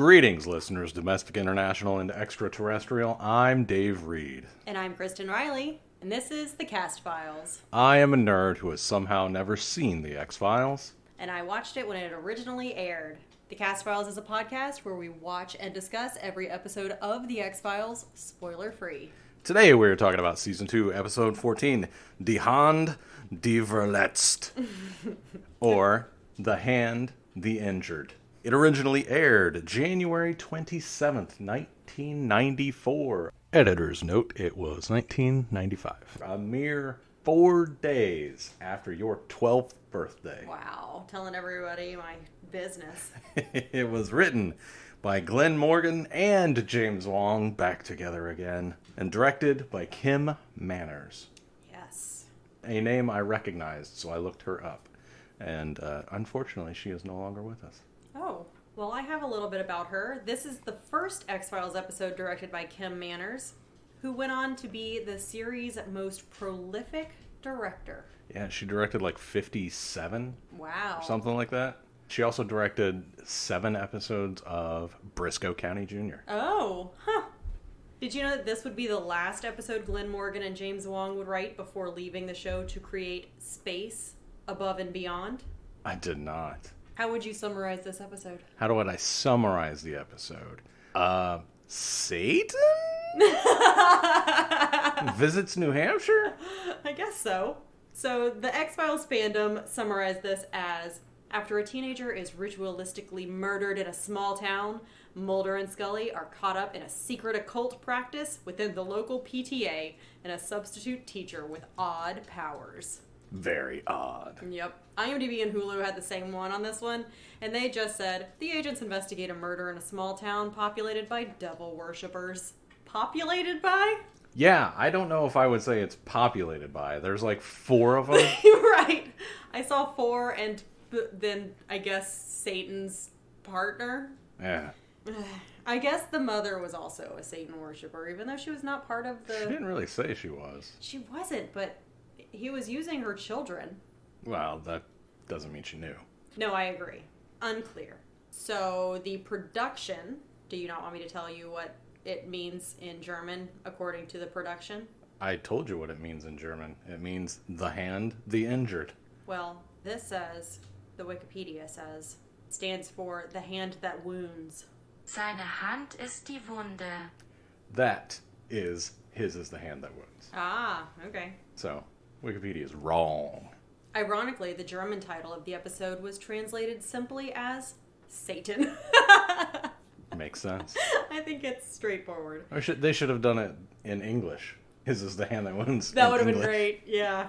Greetings, listeners, domestic, international, and extraterrestrial. I'm Dave Reed. And I'm Kristen Riley, and this is The Cast Files. I am a nerd who has somehow never seen The X-Files. And I watched it when it originally aired. The Cast Files is a podcast where we watch and discuss every episode of The X-Files, spoiler-free. Today we're talking about Season 2, Episode 14, Die Hand, die Verletzt, or The Hand, the Injured. It originally aired January 27th, 1994. Editor's note, it was 1995. A mere 4 days after your 12th birthday. Wow, telling everybody my business. It was written by Glenn Morgan and James Wong, back together again, and directed by Kim Manners. Yes. A name I recognized, so I looked her up. And unfortunately, she is no longer with us. Oh, well, I have a little bit about her. This is the first X-Files episode directed by Kim Manners, who went on to be the series' most prolific director. Yeah, she directed like 57. Wow. Or something like that. She also directed 7 episodes of Briscoe County Jr. Oh, huh. Did you know that this would be the last episode Glenn Morgan and James Wong would write before leaving the show to create Space Above and Beyond? I did not. How would you summarize this episode? How would I summarize the episode? Satan? Visits New Hampshire? I guess so. So, the X-Files fandom summarized this as, after a teenager is ritualistically murdered in a small town, Mulder and Scully are caught up in a secret occult practice within the local PTA and a substitute teacher with odd powers. Very odd. Yep. IMDb and Hulu had the same one on this one, and they just said, the agents investigate a murder in a small town populated by devil worshippers. Populated by? Yeah, I don't know if I would say it's populated by. There's like 4 of them. Right. I saw 4, and then I guess Satan's partner. Yeah. I guess the mother was also a Satan worshiper, even though she was not part of the... She didn't really say she was. She wasn't, but he was using her children. Well, that doesn't mean she knew. No, I agree. Unclear. So, the production... Do you not want me to tell you what it means in German, according to the production? I told you what it means in German. It means the hand, the injured. Well, this says, the Wikipedia says, stands for the hand that wounds. Seine Hand ist die Wunde. That is, his is the hand that wounds. Ah, okay. So, Wikipedia is wrong. Ironically, the German title of the episode was translated simply as Satan. Makes sense. I think it's straightforward. Or they should have done it in English. His is the hand that wounds. That would have been great, yeah.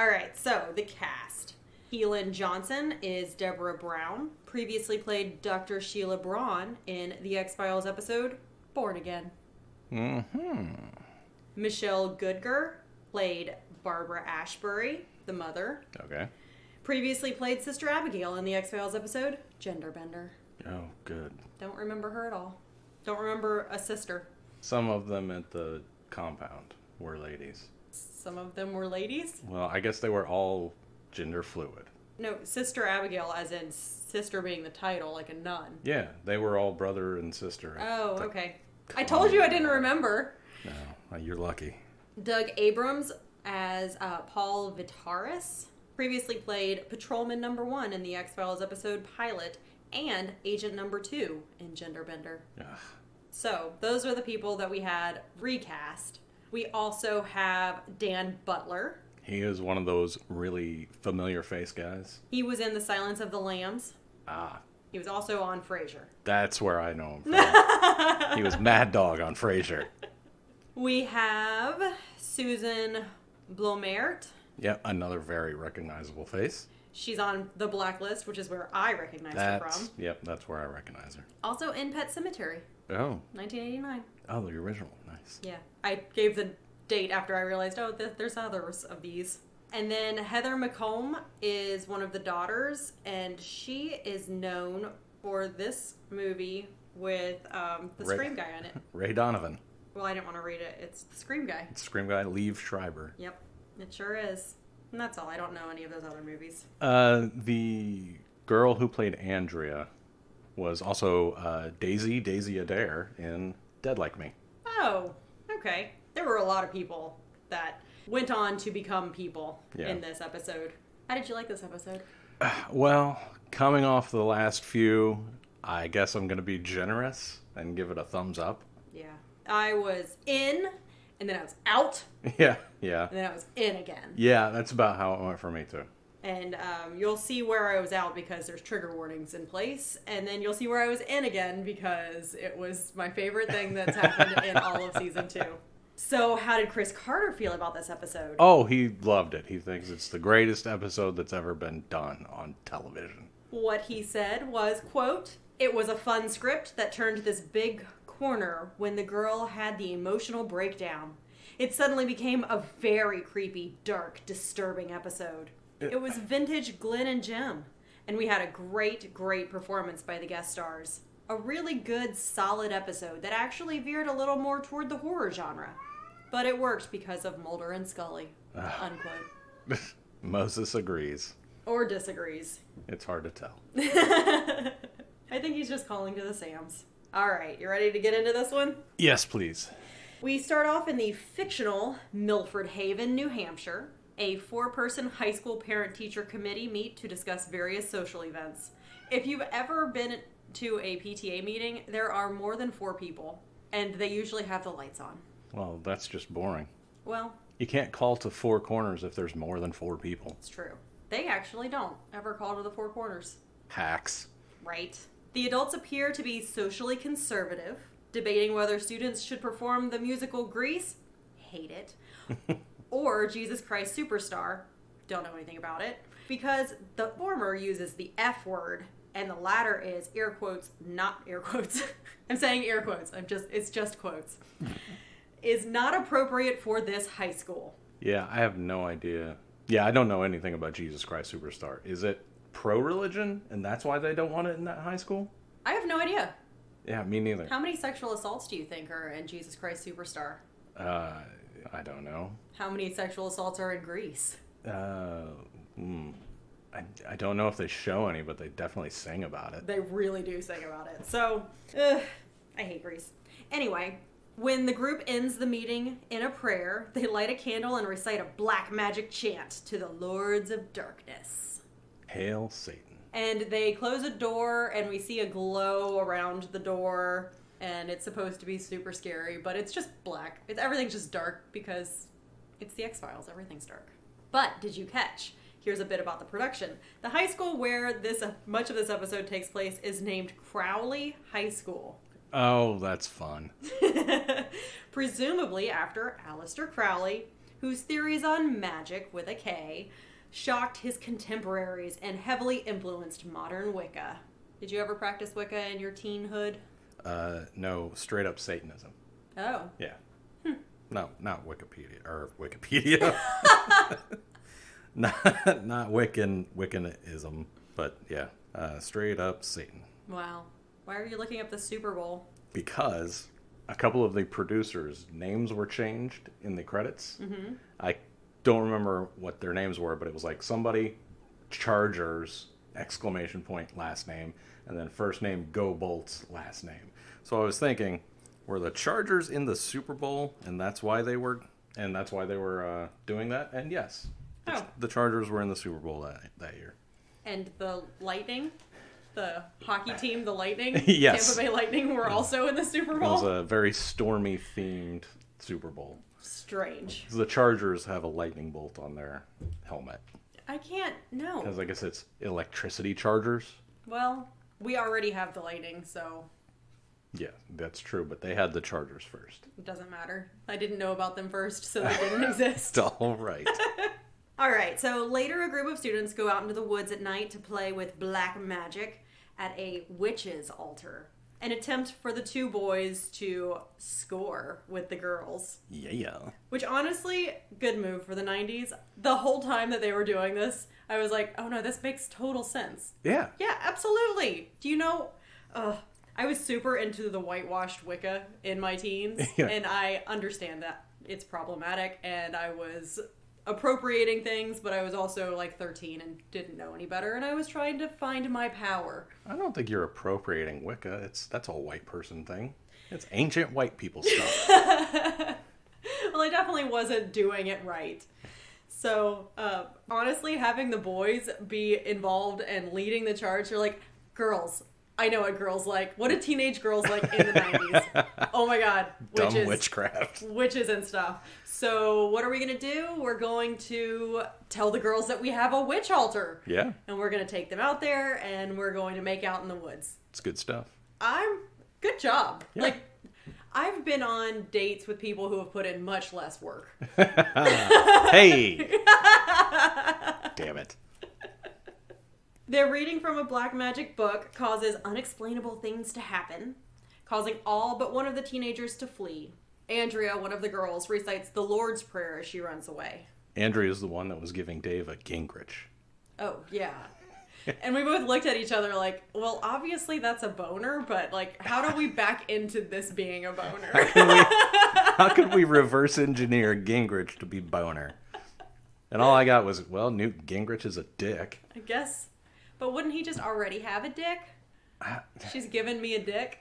Alright, so the cast. Helen Johnson is Deborah Brown, previously played Dr. Sheila Braun in the X-Files episode Born Again. Mm-hmm. Michelle Goodger played Barbara Ashbury, the mother. Okay. Previously played Sister Abigail in the X-Files episode Genderbender. Oh, good. Don't remember her at all. Don't remember a sister. Some of them at the compound were ladies. Some of them were ladies? Well, I guess they were all gender fluid. No, Sister Abigail as in sister being the title, like a nun. Yeah, they were all brother and sister. Oh, okay. I told you I didn't remember. No, you're lucky. Doug Abrams as Paul Vitaris. Previously played Patrolman Number 1 in the X-Files episode Pilot and Agent Number 2 in Genderbender. Ugh. So, those are the people that we had recast. We also have Dan Butler. He is one of those really familiar face guys. He was in The Silence of the Lambs. Ah. He was also on Frasier. That's where I know him from. He was Mad Dog on Frasier. We have Susan Blomert. Yep, another very recognizable face. She's on The Blacklist, which is where I recognize her from. Yep, that's where I recognize her. Also in Pet Sematary. Oh. 1989. Oh, the original. Nice. Yeah. I gave the date after I realized, there's others of these. And then Heather McComb is one of the daughters, and she is known for this movie with the Scream guy in it. Ray Donovan. Well, I didn't want to read it. It's the Scream guy. It's Scream guy, Liev Schreiber. Yep, it sure is. And that's all. I don't know any of those other movies. The girl who played Andrea was also Daisy Adair in Dead Like Me. Oh, okay. There were a lot of people that went on to become people in this episode. How did you like this episode? Well, coming off the last few, I guess I'm going to be generous and give it a thumbs up. Yeah. I was in, and then I was out. Yeah. And then I was in again. Yeah, that's about how it went for me, too. And you'll see where I was out because there's trigger warnings in place. And then you'll see where I was in again because it was my favorite thing that's happened in all of season 2. So how did Chris Carter feel about this episode? Oh, he loved it. He thinks it's the greatest episode that's ever been done on television. What he said was, quote, "It was a fun script that turned this big corner when the girl had the emotional breakdown. It suddenly became a very creepy, dark, disturbing episode. It was vintage Glenn and Jim, and we had a great performance by the guest stars. A really good, solid episode that actually veered a little more toward the horror genre. But it worked because of Mulder and Scully." Unquote. Moses agrees. Or disagrees. It's hard to tell. I think he's just calling to the Sams. All right, you ready to get into this one? Yes, please. We start off in the fictional Milford Haven, New Hampshire. A 4-person high school parent-teacher committee meet to discuss various social events. If you've ever been to a PTA meeting, there are more than 4 people, and they usually have the lights on. Well, that's just boring. Well, You can't call to 4 corners if there's more than 4 people. it's true. They actually don't ever call to the 4 corners. Hacks. Right. The adults appear to be socially conservative, debating whether students should perform the musical Grease, hate it, or Jesus Christ Superstar, don't know anything about it, because the former uses the F word and the latter is air quotes, not air quotes. I'm saying air quotes. It's just quotes. Is not appropriate for this high school. Yeah, I have no idea. Yeah, I don't know anything about Jesus Christ Superstar. Is it pro-religion, and that's why they don't want it in that high school? I have no idea. Yeah, me neither. How many sexual assaults do you think are in Jesus Christ Superstar? I don't know. How many sexual assaults are in Greece? I don't know if they show any, but they definitely sing about it. They really do sing about it. So, I hate Greece. Anyway, when the group ends the meeting in a prayer, they light a candle and recite a black magic chant to the Lords of Darkness. Hail Satan. And they close a door, and we see a glow around the door, and it's supposed to be super scary, but it's just black. Everything's just dark because it's the X-Files. Everything's dark. But did you catch? Here's a bit about the production. The high school where much of this episode takes place is named Crowley High School. Oh, that's fun. Presumably after Aleister Crowley, whose theories on magic, with a K, shocked his contemporaries and heavily influenced modern Wicca. Did you ever practice Wicca in your teenhood? No, straight up Satanism. Oh. Yeah. No, not Wikipedia. Or Wikipedia. not Wiccanism, but yeah, straight up Satan. Wow. Why are you looking up the Super Bowl? Because a couple of the producers' names were changed in the credits. Mm-hmm. I don't remember what their names were, but it was like somebody, Chargers, ! Last name, and then first name, Go Bolts, last name. So I was thinking, were the Chargers in the Super Bowl, and that's why they were doing that? And yes, the Chargers were in the Super Bowl that year. And the Lightning? The hockey team, the Lightning, yes. Tampa Bay Lightning, were also in the Super Bowl. It was a very stormy themed Super Bowl. Strange. The Chargers have a lightning bolt on their helmet. I can't know. Because I guess it's electricity chargers. Well, we already have the Lightning, so yeah, that's true. But they had the Chargers first. it doesn't matter. I didn't know about them first, so they didn't exist. All right. All right. So later, a group of students go out into the woods at night to play with black magic at a witch's altar. An attempt for the 2 boys to score with the girls. Yeah. Which honestly, good move for the 90s. The whole time that they were doing this, I was like, oh no, this makes total sense. Yeah. Yeah, absolutely. Do you know, I was super into the whitewashed Wicca in my teens, Yeah. and I understand that it's problematic, and I was appropriating things, but I was also like 13 and didn't know any better, and I was trying to find my power. I don't think you're appropriating Wicca. That's a white person thing. It's ancient white people stuff. Well, I definitely wasn't doing it right. So, honestly, having the boys be involved and leading the charge, they're like, girls. I know what girls like. What did teenage girls like in the 90s? Oh my god. Dumb witchcraft. Witches and stuff. So, what are we going to do? We're going to tell the girls that we have a witch altar. Yeah. And we're going to take them out there, and we're going to make out in the woods. It's good stuff. Good job. Yeah. Like, I've been on dates with people who have put in much less work. Hey! Damn it. Their reading from a black magic book causes unexplainable things to happen, causing all but one of the teenagers to flee. Andrea, one of the girls, recites the Lord's Prayer as she runs away. Andrea is the one that was giving Dave a Gingrich. Oh, yeah. And we both looked at each other like, well, obviously that's a boner, but like, how do we back into this being a boner? How could we reverse engineer Gingrich to be boner? And all I got was, well, Newt Gingrich is a dick. I guess. But wouldn't he just already have a dick? She's given me a dick.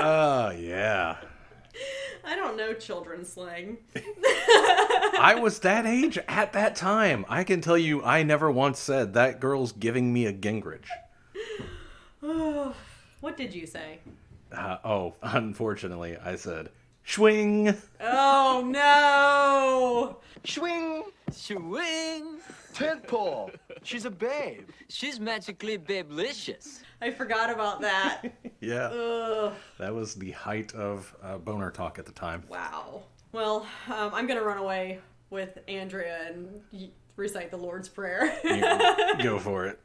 Oh, yeah. I don't know children's slang. I was that age at that time. I can tell you I never once said, that girl's giving me a Gingrich. What did you say? Unfortunately, I said, swing. Oh, no. Swing! Swing! Tentpole! She's a babe. She's magically babelicious. I forgot about that. Yeah. Ugh. That was the height of boner talk at the time. Wow. Well, I'm going to run away with Andrea and recite the Lord's Prayer. You go for it.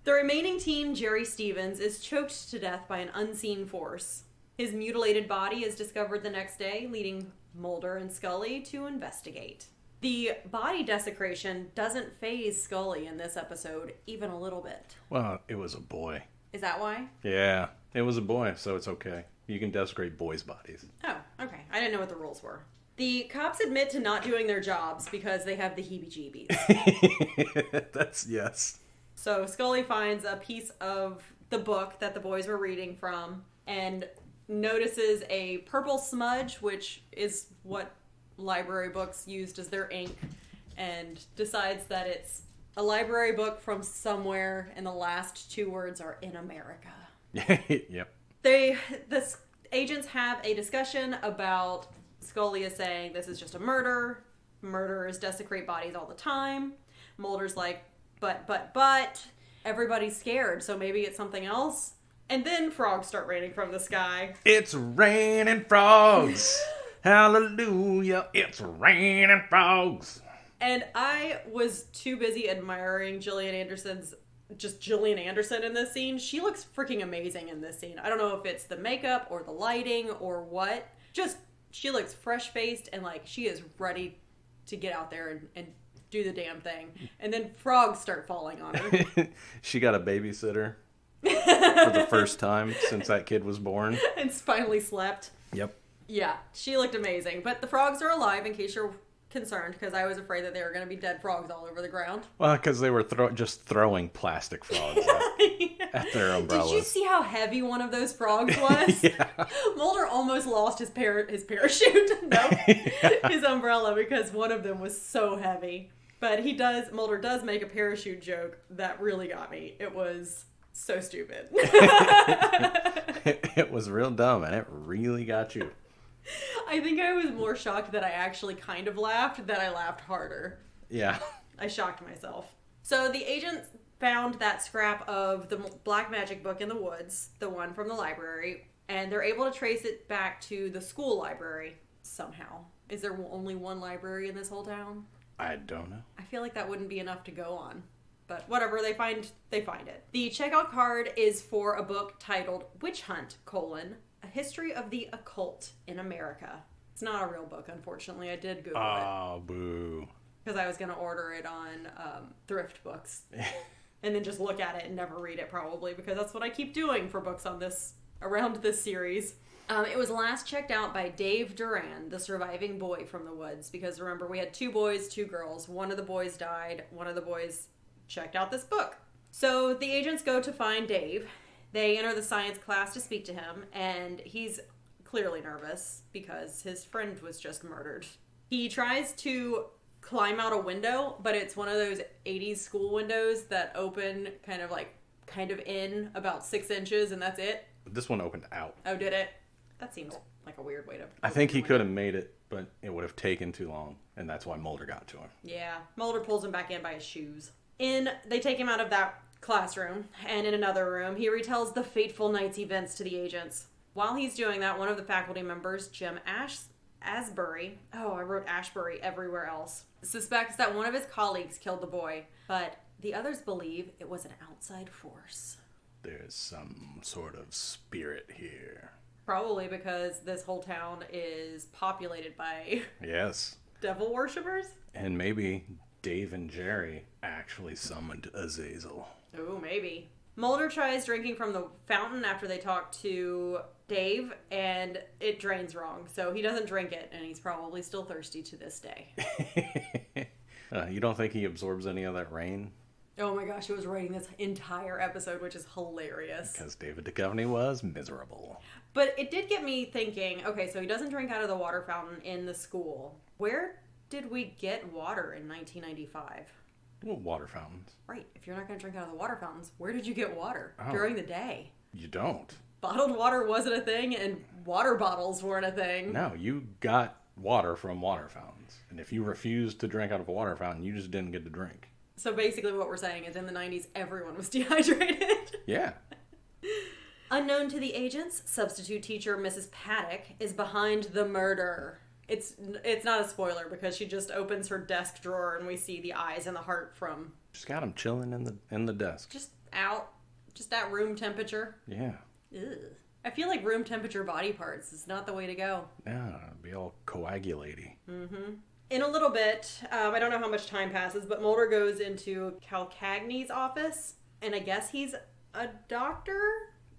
The remaining teen, Jerry Stevens, is choked to death by an unseen force. His mutilated body is discovered the next day, leading Mulder and Scully to investigate. The body desecration doesn't faze Scully in this episode even a little bit. Well, it was a boy. Is that why? Yeah, it was a boy, so it's okay. You can desecrate boys' bodies. Oh, okay. I didn't know what the rules were. The cops admit to not doing their jobs because they have the heebie-jeebies. That's yes. So Scully finds a piece of the book that the boys were reading from and notices a purple smudge, which is what library books used as their ink, and decides that it's a library book from somewhere, and the last two words are in America. Yep. The agents have a discussion about Scully is saying this is just a murder. Murderers desecrate bodies all the time. Mulder's like, but everybody's scared, so maybe it's something else. And then frogs start raining from the sky. It's raining frogs. Hallelujah. It's raining frogs. And I was too busy admiring Gillian Anderson in this scene. She looks freaking amazing in this scene. I don't know if it's the makeup or the lighting or what. Just, she looks fresh-faced and like she is ready to get out there and do the damn thing. And then frogs start falling on her. She got a babysitter for the first time since that kid was born. And finally slept. Yep. Yeah, she looked amazing. But the frogs are alive, in case you're concerned, because I was afraid that they were going to be dead frogs all over the ground. Well, because they were just throwing plastic frogs at their umbrellas. Did you see how heavy one of those frogs was? Yeah. Mulder almost lost his parachute. No, his umbrella, because one of them was so heavy. But Mulder does make a parachute joke that really got me. It was so stupid. It was real dumb, and it really got you. I think I was more shocked that I actually kind of laughed than I laughed harder. Yeah. I shocked myself. So the agents found that scrap of the black magic book in the woods, the one from the library, and they're able to trace it back to the school library somehow. Is there only one library in this whole town? I don't know. I feel like that wouldn't be enough to go on. But whatever, they find it. The checkout card is for a book titled Witch Hunt, A History of the Occult in America. It's not a real book, unfortunately. I did Google it. Oh, boo. Because I was going to order it on thrift books. And then just look at it and never read it, probably. Because that's what I keep doing for books around this series. It was last checked out by Dave Duran, the surviving boy from the woods, because remember, we had 2 boys, 2 girls. One of the boys died. One of the boys checked out this book. So the agents go to find Dave. They enter the science class to speak to him, and he's clearly nervous because his friend was just murdered. He tries to climb out a window, but it's one of those 80s school windows that open kind of in about 6 inches, and that's it. This one opened out. Oh, did it? That seems like a weird way to... I think he could have made it, but it would have taken too long, and that's why Mulder got to him. Yeah, Mulder pulls him back in by his shoes. They take him out of that classroom, and in another room, he retells the fateful night's events to the agents. While he's doing that, one of the faculty members, Jim Asbury, I wrote Ashbury everywhere else, suspects that one of his colleagues killed the boy, but the others believe it was an outside force. There's some sort of spirit here. Probably because this whole town is populated by Yes. devil worshippers. And maybe Dave and Jerry actually summoned Azazel. Oh, maybe. Mulder tries drinking from the fountain after they talk to Dave, and it drains wrong. So he doesn't drink it, and he's probably still thirsty to this day. You don't think he absorbs any of that rain? Oh my gosh, it was writing this entire episode, which is hilarious. Because David Duchovny was miserable. But it did get me thinking, okay, so he doesn't drink out of the water fountain in the school. Where did we get water in 1995? Well, water fountains. Right, if you're not going to drink out of the water fountains, where did you get water during the day? You don't. Bottled water wasn't a thing, and water bottles weren't a thing. No, you got water from water fountains. And if you refused to drink out of a water fountain, you just didn't get to drink. So basically what we're saying is in the 90s, everyone was dehydrated. Yeah. Unknown to the agents, substitute teacher Mrs. Paddock is behind the murder. It's not a spoiler because she just opens her desk drawer and we see the eyes and the heart from... Just got him chilling in the desk. Just at room temperature. Yeah. Ugh. I feel like room temperature body parts is not the way to go. Yeah, it'd be all coagulaty. Mm-hmm. In a little bit, I don't know how much time passes, but Mulder goes into Calcagni's office, and I guess he's a doctor?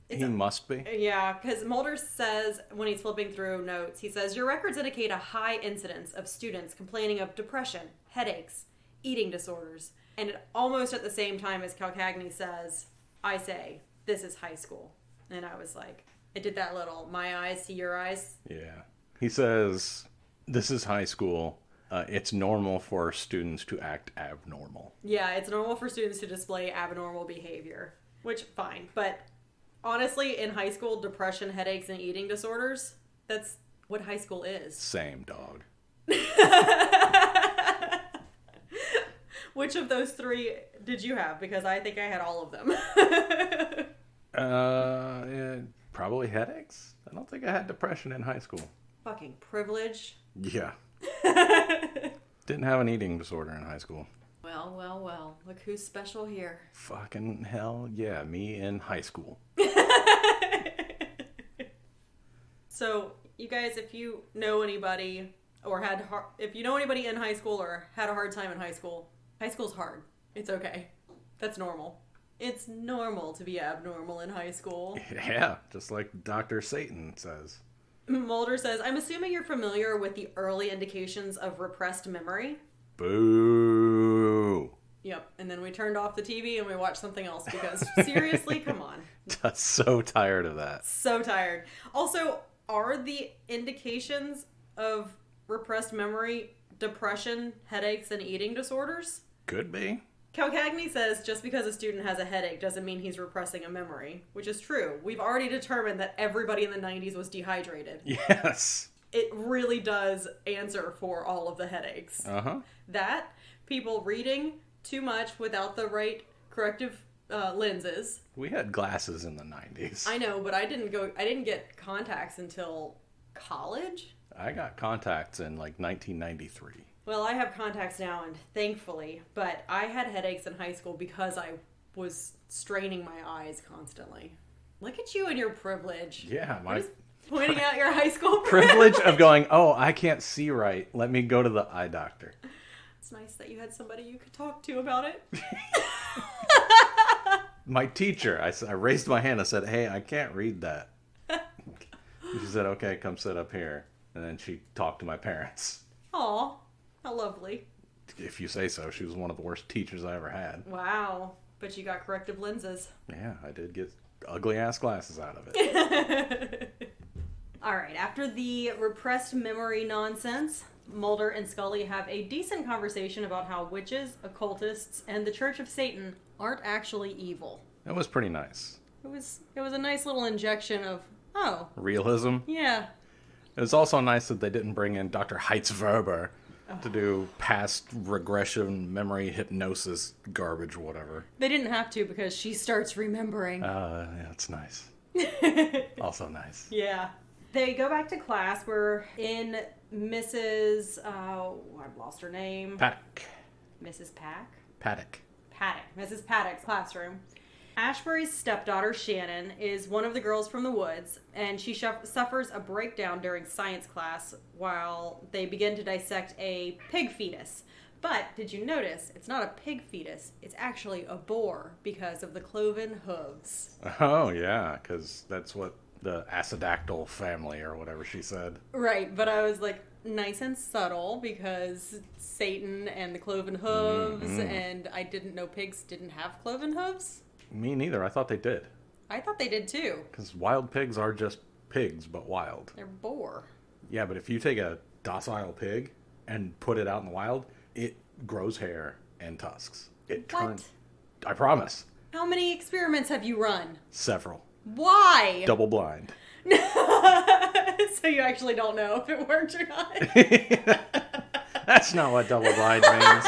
He must be. Yeah, because Mulder says, when he's flipping through notes, he says, your records indicate a high incidence of students complaining of depression, headaches, eating disorders. And almost at the same time as Calcagni says, I say, this is high school. And I was like, I did that little, my eyes to your eyes. Yeah. He says, this is high school. It's normal for students to act abnormal. Yeah, it's normal for students to display abnormal behavior. Which, fine. But honestly, in high school, depression, headaches, and eating disorders, that's what high school is. Same, dog. Which of those 3 did you have? Because I think I had all of them. Yeah, probably headaches. I don't think I had depression in high school. Fucking privilege. Yeah. Didn't have an eating disorder in high school. Well. Look who's special here. Fucking hell, yeah, me in high school. So, you guys, if you know anybody if you know anybody in high school or had a hard time in high school's hard. It's okay. That's normal. It's normal to be abnormal in high school. Yeah, just like Dr. Satan says. Mulder says, I'm assuming you're familiar with the early indications of repressed memory. Boo. Yep, and then we turned off the TV and we watched something else because, seriously, come on. Just so tired of that. So tired. Also, are the indications of repressed memory depression, headaches, and eating disorders? Could be. Calcagni says just because a student has a headache doesn't mean he's repressing a memory, which is true. We've already determined that everybody in the 90s was dehydrated. Yes. It really does answer for all of the headaches. Uh-huh. That, people reading too much without the right corrective lenses. We had glasses in the 90s. I know, but I didn't get contacts until college. I got contacts in like 1993. Well, I have contacts now, and thankfully, but I had headaches in high school because I was straining my eyes constantly. Look at you and your privilege. Yeah, my Just pointing out your high school privilege of going, oh, I can't see right. Let me go to the eye doctor. It's nice that you had somebody you could talk to about it. My teacher, I raised my hand and said, hey, I can't read that. She said, okay, come sit up here. And then she talked to my parents. Aw, how lovely. If you say so. She was one of the worst teachers I ever had. Wow. But you got corrective lenses. Yeah, I did get ugly-ass glasses out of it. All right, after the repressed memory nonsense, Mulder and Scully have a decent conversation about how witches, occultists, and the Church of Satan aren't actually evil. That was pretty nice. It was a nice little injection of, oh, Realism. yeah. It was also nice that they didn't bring in Dr. Heitzwerber to do past regression memory hypnosis garbage or whatever. They didn't have to because she starts remembering. Yeah, it's nice. Also nice. Yeah. They go back to class. We're in Mrs. I've lost her name. Paddock. Mrs. Pack? Paddock. Paddock. Mrs. Paddock's classroom. Ashbury's stepdaughter, Shannon, is one of the girls from the woods, and she suffers a breakdown during science class while they begin to dissect a pig fetus. But, did you notice, it's not a pig fetus, it's actually a boar because of the cloven hooves. Oh, yeah, because that's what the acidactyl family or whatever she said. Right, but I was like, nice and subtle because Satan and the cloven hooves, and I didn't know pigs didn't have cloven hooves. Me neither. I thought they did. I thought they did too. Because wild pigs are just pigs, but wild. They're boar. Yeah, but if you take a docile pig and put it out in the wild, it grows hair and tusks. It What? turns. I promise. How many experiments have you run? Several. Why? Double blind. So you actually don't know if it worked or not? That's not what double blind means.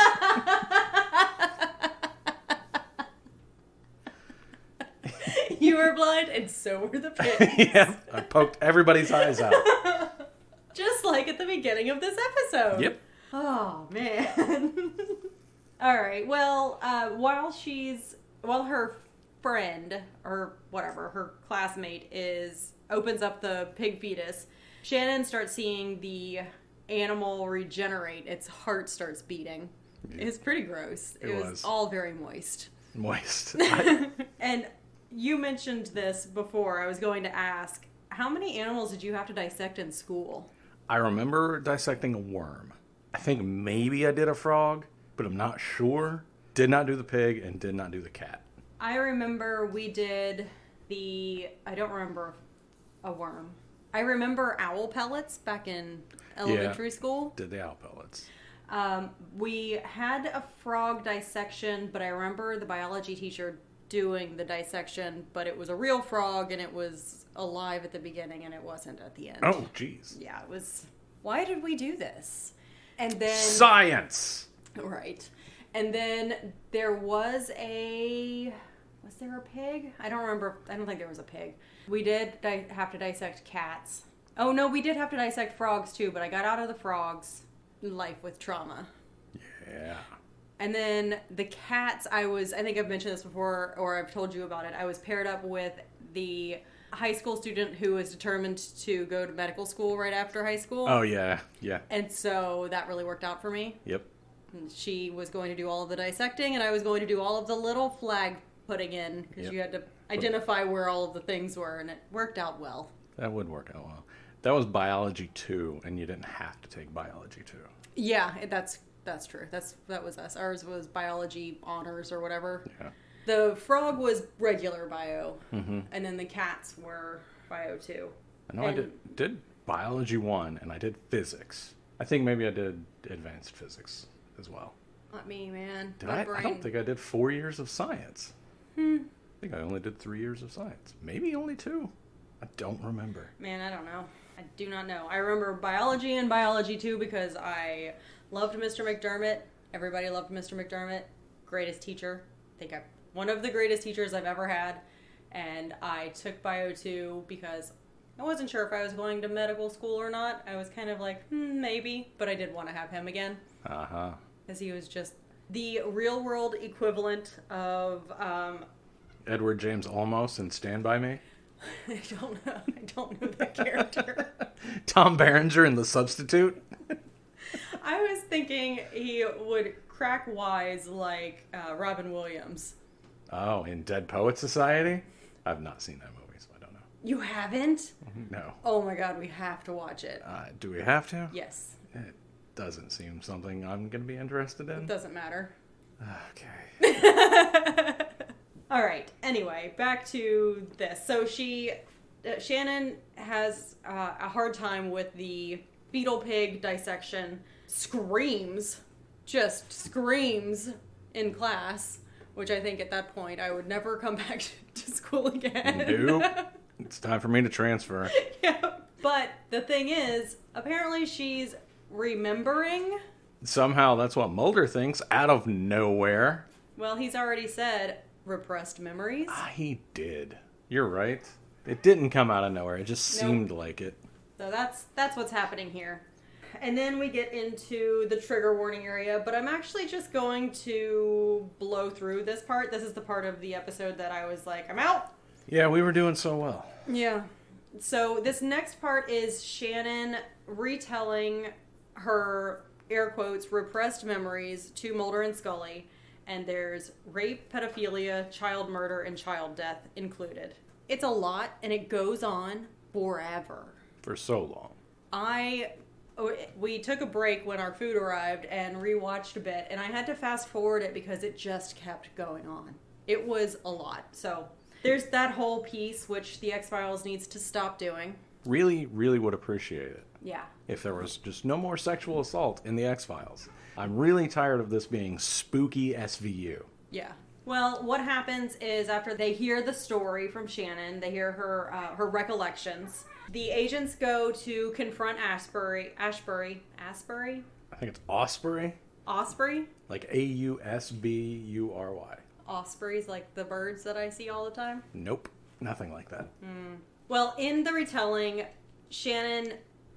You were blind and so were the pigs. Yeah, I poked everybody's eyes out. Just like at the beginning of this episode. Yep. Oh, man. All right. Well, while her friend, or whatever, her classmate opens up the pig fetus, Shannon starts seeing the animal regenerate. Its heart starts beating. Yeah. It's pretty gross. It was all very moist. Moist. And you mentioned this before. I was going to ask, how many animals did you have to dissect in school? I remember dissecting a worm. I think maybe I did a frog, but I'm not sure. Did not do the pig and did not do the cat. I remember we did I don't remember a worm. I remember owl pellets back in elementary school. Did the owl pellets. We had a frog dissection, but I remember the biology teacher doing the dissection, but it was a real frog and it was alive at the beginning and it wasn't at the end. Oh, jeez. Yeah, it was. Why did we do this? And then Science! Right. And then there was there a pig? I don't remember. I don't think there was a pig. We did have to dissect cats. Oh no, we did have to dissect frogs too, but I got out of the frogs. Life with trauma. Yeah. And then the cats, I think I've mentioned this before, or I've told you about it. I was paired up with the high school student who was determined to go to medical school right after high school. Oh, yeah. Yeah. And so that really worked out for me. Yep. And she was going to do all of the dissecting, and I was going to do all of the little flag putting in, because you had to identify where all of the things were, and it worked out well. That would work out well. That was biology 2, and you didn't have to take biology 2. Yeah, that's true. That was us. Ours was biology honors or whatever. Yeah. The frog was regular bio, and then the cats were bio 2. I know I did biology 1, and I did physics. I think maybe I did advanced physics as well. Not me, man. Did I? I don't think I did 4 years of science. I think I only did 3 years of science. Maybe only 2. I don't remember. Man, I don't know. I do not know. I remember biology and biology 2 because I loved Mr. McDermott. Everybody loved Mr. McDermott. Greatest teacher. I think one of the greatest teachers I've ever had. And I took bio 2 because I wasn't sure if I was going to medical school or not. I was kind of like, maybe. But I did want to have him again. Uh-huh. Because he was just the real world equivalent of Edward James Olmos in Stand By Me. I don't know that character. Tom Berenger in The Substitute. I was thinking he would crack wise like Robin Williams. Oh, in Dead Poet Society? I've not seen that movie, so I don't know. You haven't? No. Oh my god, we have to watch it. Do we have to? Yes. It doesn't seem something I'm going to be interested in. It doesn't matter. Okay. All right. Anyway, back to this. So Shannon has a hard time with the fetal pig dissection. Just screams in class, which I think at that point I would never come back to school again. Nope. It's time for me to transfer. Yeah. But the thing is, apparently she's remembering. Somehow that's what Mulder thinks out of nowhere. Well, he's already said repressed memories. He did. You're right. It didn't come out of nowhere. It just Nope. seemed like it. So that's what's happening here. And then we get into the trigger warning area, but I'm actually just going to blow through this part. This is the part of the episode that I was like, I'm out. Yeah, we were doing so well. Yeah. So this next part is Shannon retelling her, air quotes, repressed memories to Mulder and Scully. And there's rape, pedophilia, child murder, and child death included. It's a lot, and it goes on forever. For so long. We took a break when our food arrived and rewatched a bit, and I had to fast forward it because it just kept going on. It was a lot. So there's that whole piece, which the X-Files needs to stop doing. Really, really would appreciate it. Yeah. If there was just no more sexual assault in the X-Files. I'm really tired of this being spooky SVU. Yeah. Well, what happens is after they hear the story from Shannon, they hear her recollections. The agents go to confront Ashbury. I think it's Osprey. Osprey? Like Ausbury. Ospreys, like the birds that I see all the time? Nope. Nothing like that. Well, in the retelling, Shannon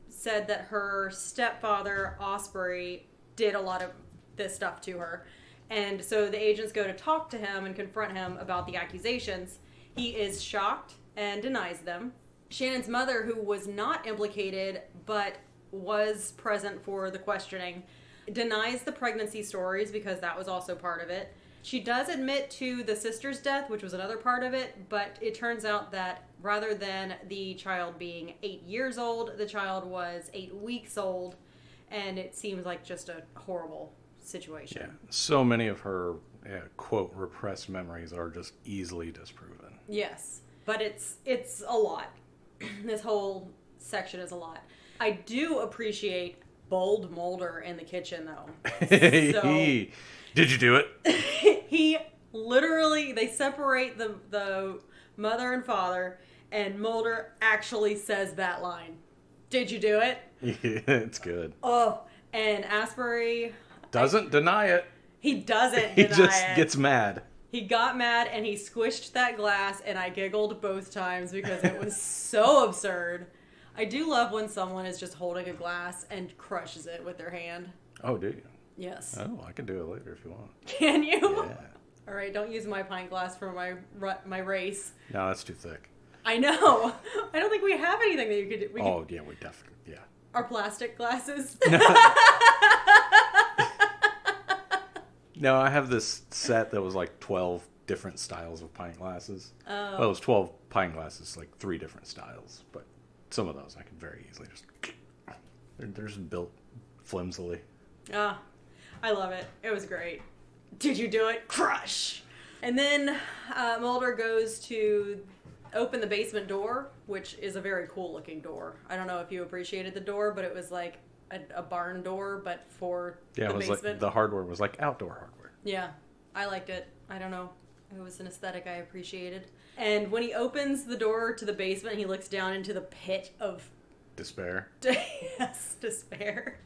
said that her stepfather, Osprey, did a lot of this stuff to her. And so the agents go to talk to him and confront him about the accusations. He is shocked and denies them. Shannon's mother, who was not implicated but was present for the questioning, denies the pregnancy stories because that was also part of it. She does admit to the sister's death, which was another part of it, but it turns out that rather than the child being 8 years old, the child was 8 weeks old, and it seems like just a horrible situation. Yeah. So many of her, quote, repressed memories are just easily disproven. Yes. But it's a lot. This whole section is a lot. I do appreciate bold Mulder in the kitchen, though. So, did you do it? he literally, they separate the mother and father, and Mulder actually says that line. Did you do it? Yeah, it's good. Oh, and Asbury Doesn't deny it. He doesn't He deny just it. gets mad. He got mad and he squished that glass, and I giggled both times because it was so absurd. I do love when someone is just holding a glass and crushes it with their hand. Oh, do you? Yes. Oh, I can do it later if you want. Can you? Yeah. All right, don't use my pint glass for my race. No, that's too thick. I know. I don't think we have anything that you could do. Yeah, we definitely, yeah. Our plastic glasses. No, I have this set that was like 12 different styles of pint glasses. Oh. Well, it was 12 pint glasses, like 3 different styles. But some of those I can very easily just... They're just built flimsily. Ah, I love it. It was great. Did you do it? Crush! And then Mulder goes to open the basement door, which is a very cool looking door. I don't know if you appreciated the door, but it was like a barn door, but for Yeah, the it was basement. like the hardware was like outdoor hardware. Yeah, I liked it. I don't know. It was an aesthetic I appreciated. And when he opens the door to the basement, he looks down into the pit of Despair. despair.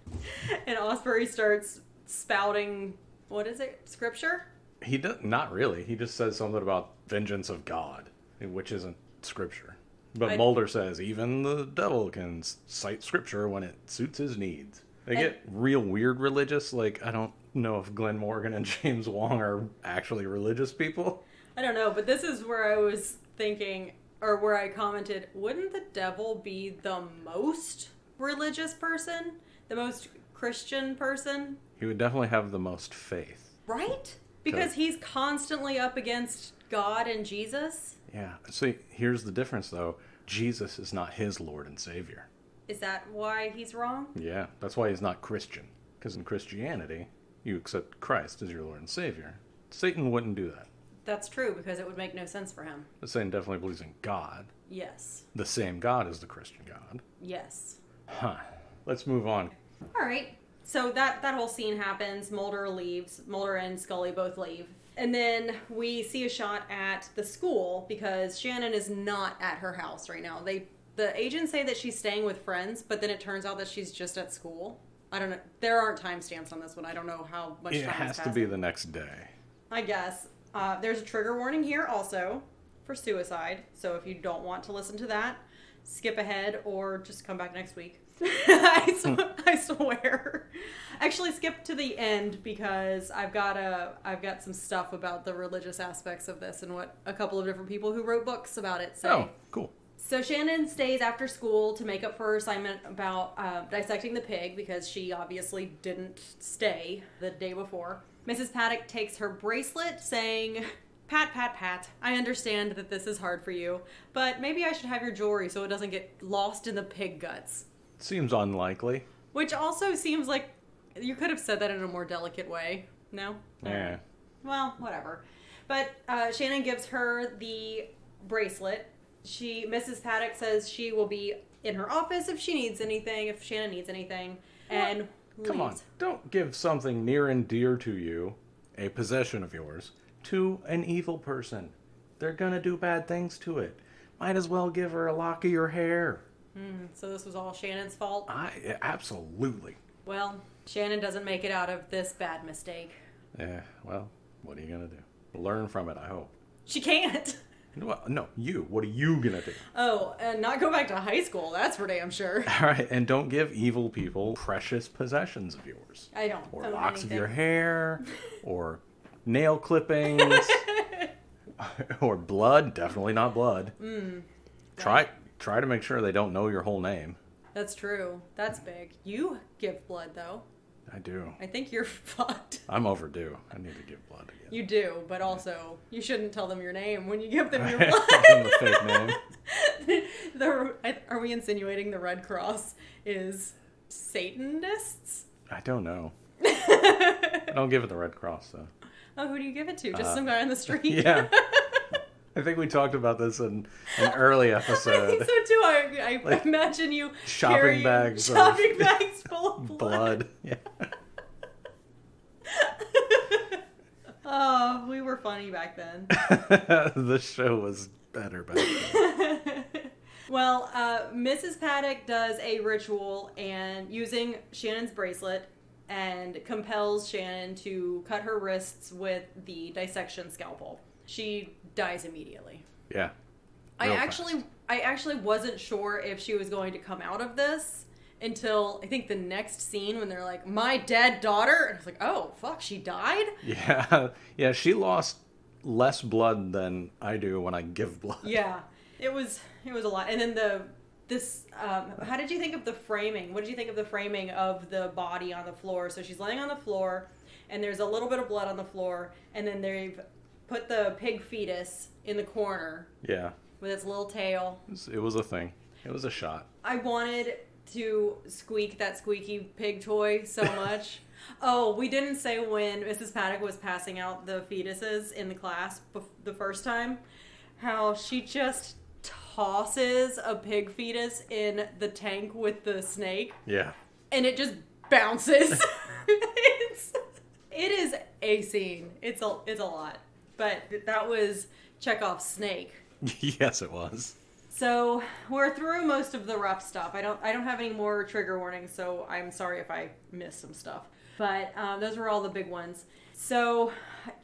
And Osprey starts spouting, what is it, scripture? He does not really. He just says something about vengeance of God, which isn't scripture. But Mulder says even the devil can cite scripture when it suits his needs. They get real weird religious. Like, I don't know if Glenn Morgan and James Wong are actually religious people. I don't know, but this is where I was thinking, or where I commented, wouldn't the devil be the most religious person? The most Christian person? He would definitely have the most faith. Right? Because he's constantly up against God and Jesus. Yeah. See, here's the difference, though. Jesus is not his Lord and Savior. Is that why he's wrong? Yeah, that's why he's not Christian. Because in Christianity, you accept Christ as your Lord and Savior. Satan wouldn't do that. That's true, because it would make no sense for him. But Satan definitely believes in God. Yes. The same God as the Christian God. Yes. Huh. Let's move on. All right. So that whole scene happens. Mulder leaves. Mulder and Scully both leave. And then we see a shot at the school because Shannon is not at her house right now. The agents say that she's staying with friends, but then it turns out that she's just at school. I don't know. There aren't timestamps on this one. I don't know how much time It has to be the next day. I guess. There's a trigger warning here also for suicide. So if you don't want to listen to that, skip ahead or just come back next week. I swear. Actually, skip to the end because I've got some stuff about the religious aspects of this and what a couple of different people who wrote books about it say. Oh, cool. So Shannon stays after school to make up for her assignment about dissecting the pig because she obviously didn't stay the day before. Mrs. Paddock takes her bracelet saying, "Pat, Pat, Pat, I understand that this is hard for you, but maybe I should have your jewelry so it doesn't get lost in the pig guts." Seems unlikely. Which also seems like you could have said that in a more delicate way. No? Yeah. Well, whatever. But Shannon gives her the bracelet. Mrs. Paddock says she will be in her office if Shannon needs anything, and Come on, leaves. don't give something near and dear to you, a possession of yours, to an evil person. They're gonna do bad things to it. Might as well give her a lock of your hair. So this was all Shannon's fault? Absolutely. Well, Shannon doesn't make it out of this bad mistake. Yeah, well, what are you gonna do? Learn from it, I hope. She can't. No, you. What are you gonna do? Oh, and not go back to high school. That's for damn sure. All right, and don't give evil people precious possessions of yours. I don't. Or own locks anything. of your hair, or nail clippings, or blood. Definitely not blood. Try to make sure they don't know your whole name. That's true. That's big. You give blood, though. I do. I think you're fucked. I'm overdue. I need to give blood again. You do, but also, you shouldn't tell them your name when you give them your blood. Give them the fake name. Are we insinuating the Red Cross is Satanists? I don't know. I don't give it the Red Cross, though. Oh, who do you give it to? Just some guy on the street? Yeah. I think we talked about this in an early I episode. think so too. I imagine you shopping carrying bags shopping bags full of blood. Yeah. Oh, we were funny back then. The show was better back then. Well, Mrs. Paddock does a ritual and using Shannon's bracelet and compels Shannon to cut her wrists with the dissection scalpel. She dies immediately. Yeah. I Real actually wasn't sure if she was going to come out of this until I think the next scene when they're like, "My dead daughter," and I was like, "Oh fuck, she died." Yeah. She lost less blood than I do when I give blood. Yeah, it was a lot. And then how did you think of the framing? What did you think of the framing of the body on the floor? So she's laying on the floor, and there's a little bit of blood on the floor, and then they've put the pig fetus in the corner. Yeah. With its little tail. It was a thing. It was a shot. I wanted to squeak that squeaky pig toy so much. Oh, we didn't say when Mrs. Paddock was passing out the fetuses in the class the first time, how she just tosses a pig fetus in the tank with the snake. Yeah. And it just bounces. It is a scene. It's a lot. But that was Chekhov's snake. Yes, it was. So we're through most of the rough stuff. I don't have any more trigger warnings, so I'm sorry if I missed some stuff. But those were all the big ones. So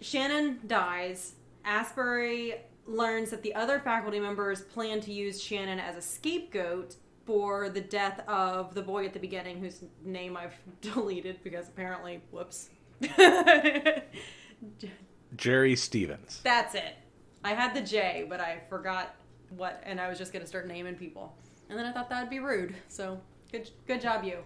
Shannon dies. Asbury learns that the other faculty members plan to use Shannon as a scapegoat for the death of the boy at the beginning, whose name I've deleted because apparently, whoops. Jerry Stevens. That's it. I had the J, but I forgot what, and I was just going to start naming people. And then I thought that would be rude. So, good job, you.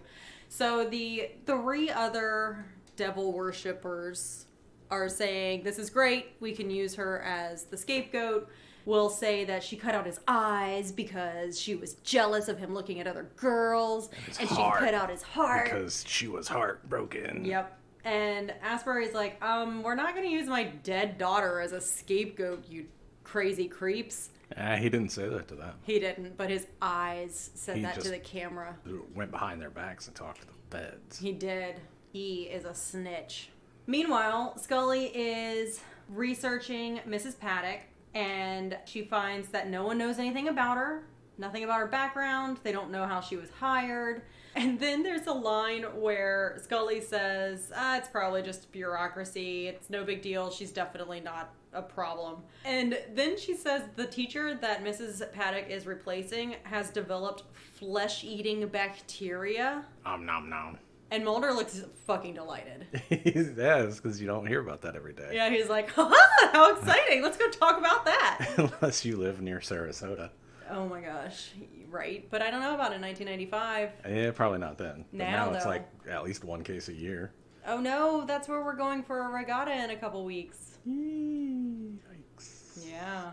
So, the 3 other devil worshippers are saying, this is great. We can use her as the scapegoat. will say that she cut out his eyes because she was jealous of him looking at other girls. And she cut out his heart. Because she was heartbroken. Yep. And Asbury's like, we're not going to use my dead daughter as a scapegoat, you crazy creeps. He didn't say that to them. He didn't, but his eyes said He that to just- the camera. Went behind their backs and talked to the feds. He did. He is a snitch. Meanwhile, Scully is researching Mrs. Paddock, and she finds that no one knows anything about her, nothing about her background. They don't know how she was hired. And then there's a line where Scully says, it's probably just bureaucracy. It's no big deal. She's definitely not a problem. And then she says the teacher that Mrs. Paddock is replacing has developed flesh-eating bacteria. Nom nom. And Mulder looks fucking delighted. Yeah, it's because you don't hear about that every day. Yeah, he's like, haha, how exciting. Let's go talk about that. Unless you live near Sarasota. Oh my gosh. Right. But I don't know about in 1995. Yeah, probably not then. But Now, it's though. like at least one case a year. Oh no, that's where we're going for a regatta in a couple weeks. Yikes. Yeah.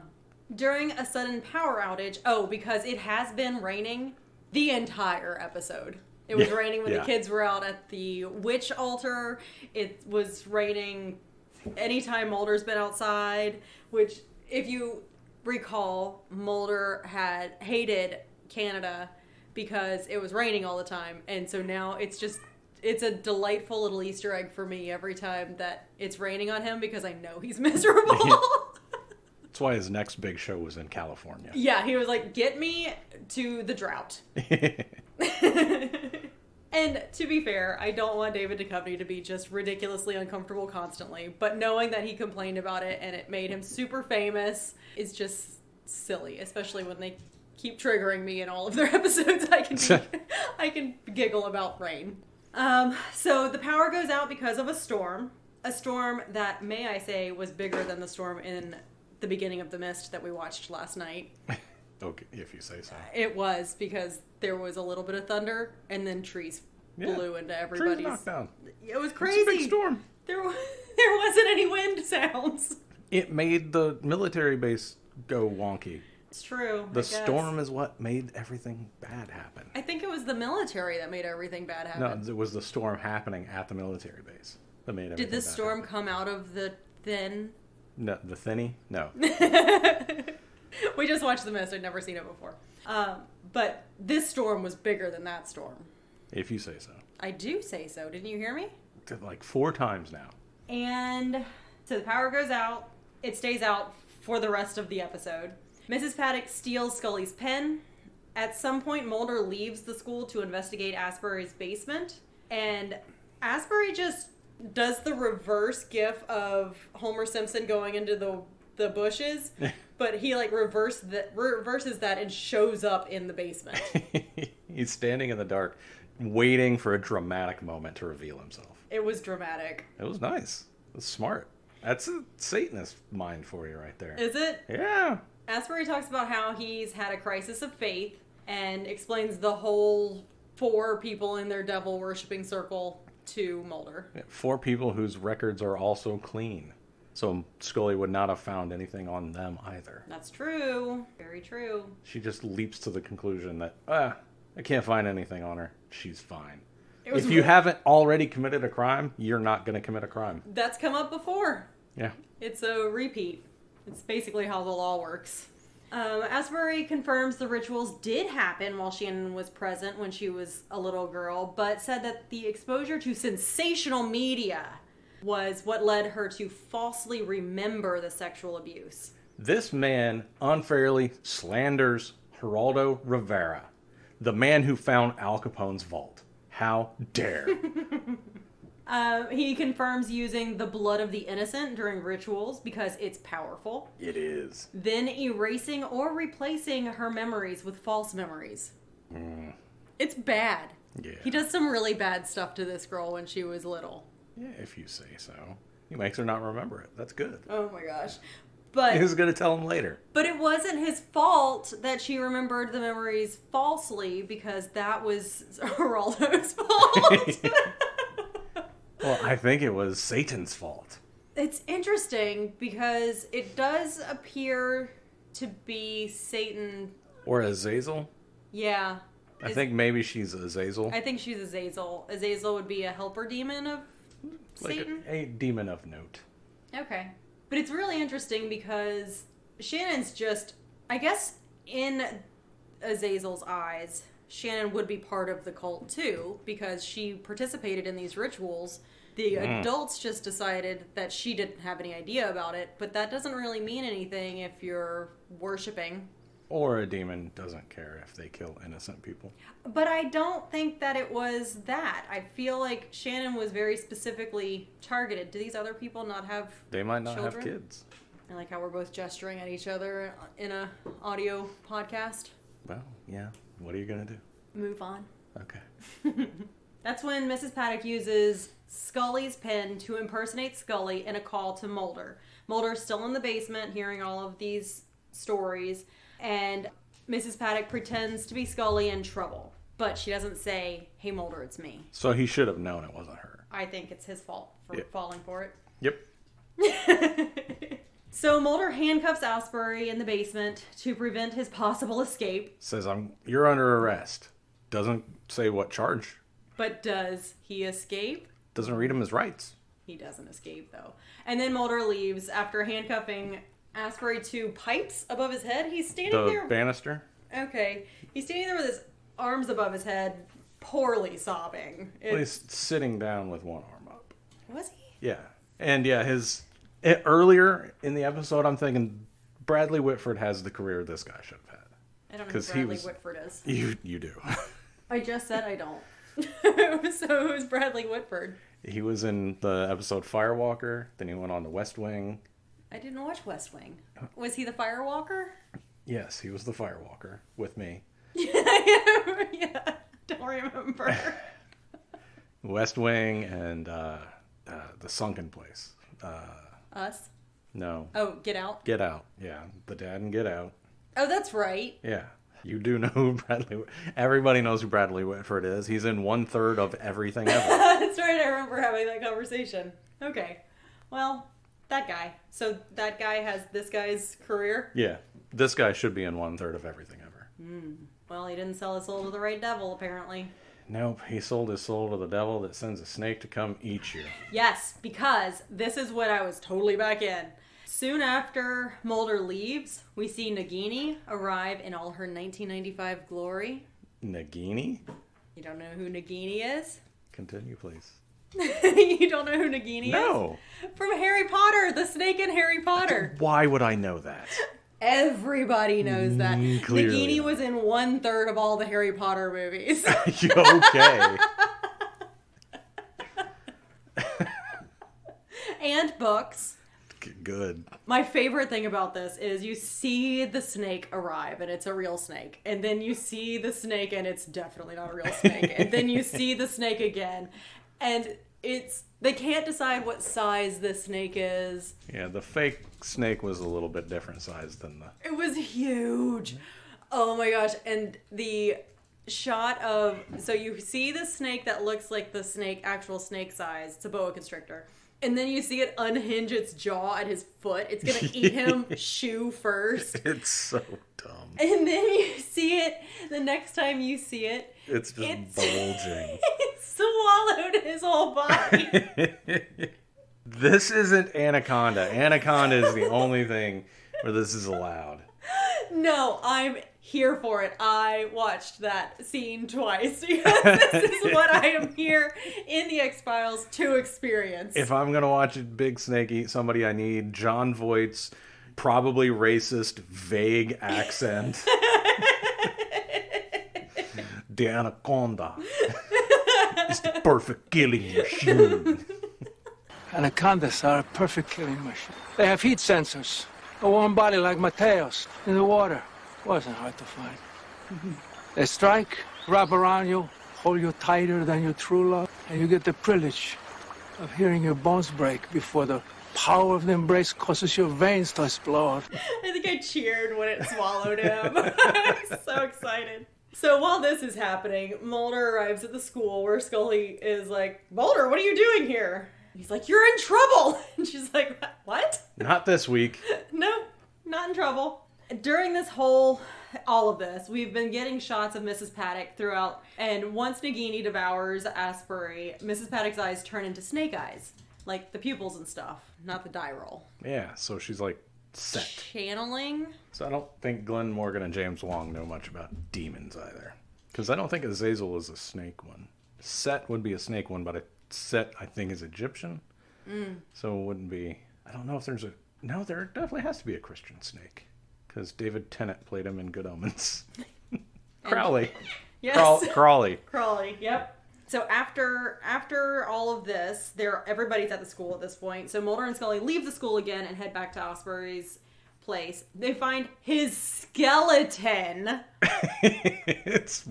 During a sudden power outage, because it has been raining the entire episode. It was raining when the kids were out at the witch altar. It was raining anytime Mulder's been outside, which, if you recall, Mulder had hated Canada because it was raining all the time. And so now it's a delightful little Easter egg for me every time that it's raining on him because I know he's miserable. That's why his next big show was in California. Yeah, he was like, get me to the drought. And to be fair, I don't want David Duchovny to be just ridiculously uncomfortable constantly, but knowing that he complained about it and it made him super famous is just silly, especially when they keep triggering me in all of their episodes. I can giggle about rain. So the power goes out because of a storm that, may I say, was bigger than the storm in the beginning of The Mist that we watched last night. Okay, if you say so. It was, because there was a little bit of thunder and then trees blew into everybody's. Trees knocked down. It was crazy. It's a big storm. There wasn't any wind sounds. It made the military base go wonky. It's true. The storm is what made everything bad happen. I think it was the military that made everything bad happen. No, it was the storm happening at the military base that made everything Did the bad storm happen. come out of the thin? No, the thinny? No. We just watched The Mist. I'd never seen it before. But this storm was bigger than that storm. If you say so. I do say so. Didn't you hear me? Like 4 times now. And so the power goes out. It stays out for the rest of the episode. Mrs. Paddock steals Scully's pen. At some point, Mulder leaves the school to investigate Asbury's basement. And Asbury just does the reverse gif of Homer Simpson going into the bushes. But he reverses that and shows up in the basement. He's standing in the dark, waiting for a dramatic moment to reveal himself. It was dramatic. It was nice. It was smart. That's a Satanist mind for you right there. Is it? Yeah. Asbury talks about how he's had a crisis of faith and explains the whole 4 people in their devil-worshipping circle to Mulder. 4 people whose records are also clean. So Scully would not have found anything on them either. That's true. Very true. She just leaps to the conclusion that, I can't find anything on her. She's fine. was If you haven't already committed a crime, you're not going to commit a crime. That's come up before. Yeah. It's a repeat. It's basically how the law works. Asbury confirms the rituals did happen while Shannon was present when she was a little girl, but said that the exposure to sensational media was what led her to falsely remember the sexual abuse. This man unfairly slanders Geraldo Rivera, the man who found Al Capone's vault. How dare. He confirms using the blood of the innocent during rituals because it's powerful. It is. Then erasing or replacing her memories with false memories. It's bad. Yeah. He does some really bad stuff to this girl when she was little. Yeah, if you say so. He makes her not remember it. That's good. Oh my gosh. But He was going to tell him later. But it wasn't his fault that she remembered the memories falsely because that was Geraldo's fault. Well, I think it was Satan's fault. It's interesting because it does appear to be Satan. Or Azazel? Yeah. I think maybe she's Azazel. I think she's Azazel. Azazel would be a helper demon of Like Satan. a demon of note. Okay. But it's really interesting because Shannon's just, I guess, in Azazel's eyes, Shannon would be part of the cult too, because she participated in these rituals. The adults just decided that she didn't have any idea about it, but that doesn't really mean anything if you're worshiping. Or a demon doesn't care if they kill innocent people. But I don't think that it was that. I feel like Shannon was very specifically targeted. Do these other people not have They might not children? have kids. I like how we're both gesturing at each other in a audio podcast. Well, yeah. What are you going to do? Move on. Okay. That's when Mrs. Paddock uses Scully's pen to impersonate Scully in a call to Mulder. Mulder's still in the basement hearing all of these stories, and Mrs. Paddock pretends to be Scully in trouble. But she doesn't say, "Hey Mulder, it's me." So he should have known it wasn't her. I think it's his fault for Yep. falling for it. Yep. So Mulder handcuffs Asbury in the basement to prevent his possible escape. Says, you're under arrest. Doesn't say what charge. But does he escape? Doesn't read him his rights. He doesn't escape, though. And then Mulder leaves after handcuffing Asbury to pipes above his head. He's standing The there. banister? Okay. He's standing there with his arms above his head, poorly sobbing. Well, he's sitting down with one arm up. Was he? Yeah. And yeah, earlier in the episode, I'm thinking Bradley Whitford has the career this guy should have had. I don't know 'Cause who he Bradley was- Whitford is. You do. I just said I don't. So who's Bradley Whitford? He was in the episode Firewalker. Then he went on to West Wing. I didn't watch West Wing. Was he the Firewalker? Yes, he was the Firewalker with me. Yeah, don't remember. West Wing and the Sunken Place. Us? No. Oh, Get Out? Get Out. Yeah, the dad and Get Out. Oh, that's right. Yeah. You do know who everybody knows who Bradley Whitford is. He's in 1/3 of everything ever. That's right, I remember having that conversation. Okay. Well, that guy. So that guy has this guy's career? Yeah. This guy should be in 1/3 of everything ever. Well, he didn't sell his soul to the right devil, apparently. Nope. He sold his soul to the devil that sends a snake to come eat you. Yes, because this is when I was totally back in. Soon after Mulder leaves, we see Nagini arrive in all her 1995 glory. Nagini? You don't know who Nagini is? Continue, please. You don't know who Nagini No. is? From Harry Potter, the snake in Harry Potter. Why would I know that? Everybody knows that. Clearly. Nagini was in 1/3 of all the Harry Potter movies. Okay. And books. Good. My favorite thing about this is you see the snake arrive and it's a real snake. And then you see the snake and it's definitely not a real snake. And then you see the snake again. And they can't decide what size the snake is. Yeah, the fake snake was a little bit different size than the... It was huge. Oh my gosh. And the shot of... So you see the snake that looks like the snake, actual snake size. It's a boa constrictor. And then you see it unhinge its jaw at his foot. It's going to eat him shoe first. It's so dumb. And then you see it, the next time you see it, It's just bulging. it swallowed his whole body. This isn't Anaconda. Anaconda is the only thing where this is allowed. No, I'm here for it. I watched that scene twice because this is what I am here in the X-Files to experience. If I'm going to watch a big snake eat somebody, I need John Voight's probably racist, vague accent. The Anaconda is the perfect killing machine. Anacondas are a perfect killing machine. They have heat sensors. A warm body like Mateo's in the water. Wasn't hard to find. They strike, wrap around you, hold you tighter than your true love, and you get the privilege of hearing your bones break before the power of the embrace causes your veins to explode. I think I cheered when it swallowed him. I was so excited. So while this is happening, Mulder arrives at the school where Scully is like, Mulder, what are you doing here? He's like, you're in trouble. And she's like, what? Not this week. Nope, not in trouble. During all of this, we've been getting shots of Mrs. Paddock throughout, and once Nagini devours Asbury, Mrs. Paddock's eyes turn into snake eyes, like the pupils and stuff, not the die roll. Yeah, so she's like set. Channeling? So I don't think Glenn Morgan and James Wong know much about demons either. Because I don't think Azazel is a snake one. Set would be a snake one, but Set, I think, is Egyptian. So it wouldn't be... I don't know if there's a... No, there definitely has to be a Christian snake. Because David Tennant played him in Good Omens. Crowley. Yes. Crawley. Crawley, yep. So after all of this, everybody's at the school at this point. So Mulder and Scully leave the school again and head back to Osbury's place. They find his skeleton. It's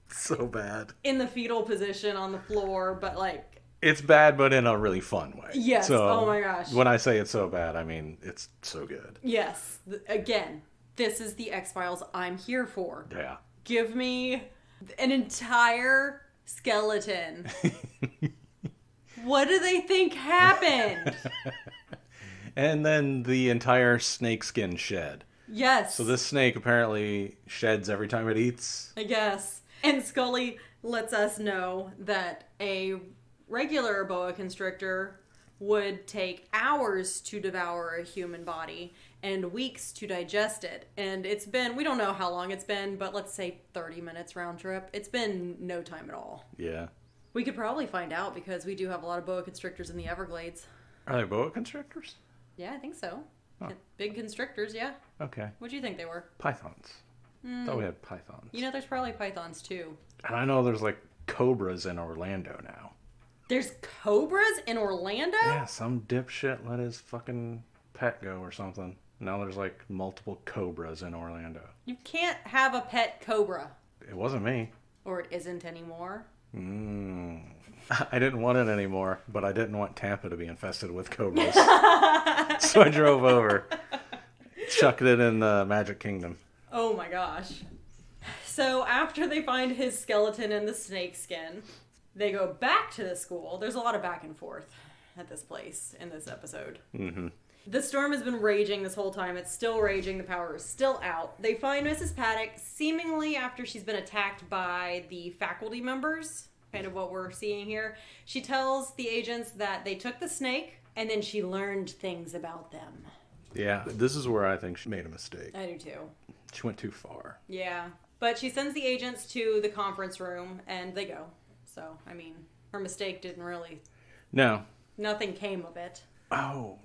so bad. In the fetal position on the floor, but like... It's bad, but in a really fun way. Yes. So, oh my gosh. When I say it's so bad, I mean it's so good. Yes. Again, this is the X-Files I'm here for. Yeah. Give me an entire skeleton. What do they think happened? And then the entire snakeskin shed. Yes. So this snake apparently sheds every time it eats. I guess. And Scully lets us know that a regular boa constrictor would take hours to devour a human body and weeks to digest it. And it's been, we don't know how long it's been, but let's say 30 minutes round trip. It's been no time at all. Yeah. We could probably find out because we do have a lot of boa constrictors in the Everglades. Are they boa constrictors? Yeah, I think so. Oh. Big constrictors, yeah. Okay. What do you think they were? Pythons. Thought we had pythons. You know, there's probably pythons too. And I know there's like cobras in Orlando now. There's cobras in Orlando? Yeah, some dipshit let his fucking pet go or something. Now there's like multiple cobras in Orlando. You can't have a pet cobra. It wasn't me. Or it isn't anymore. I didn't want it anymore, but I didn't want Tampa to be infested with cobras. So I drove over, chucked it in the Magic Kingdom. Oh my gosh. So after they find his skeleton in the snake skin, they go back to the school. There's a lot of back and forth at this place in this episode. Mm-hmm. The storm has been raging this whole time. It's still raging. The power is still out. They find Mrs. Paddock seemingly after she's been attacked by the faculty members, kind of what we're seeing here. She tells the agents that they took the snake and then she learned things about them. Yeah, this is where I think she made a mistake. I do too. She went too far. Yeah. But she sends the agents to the conference room and they go. So, I mean, her mistake didn't really... No. Nothing came of it. Oh,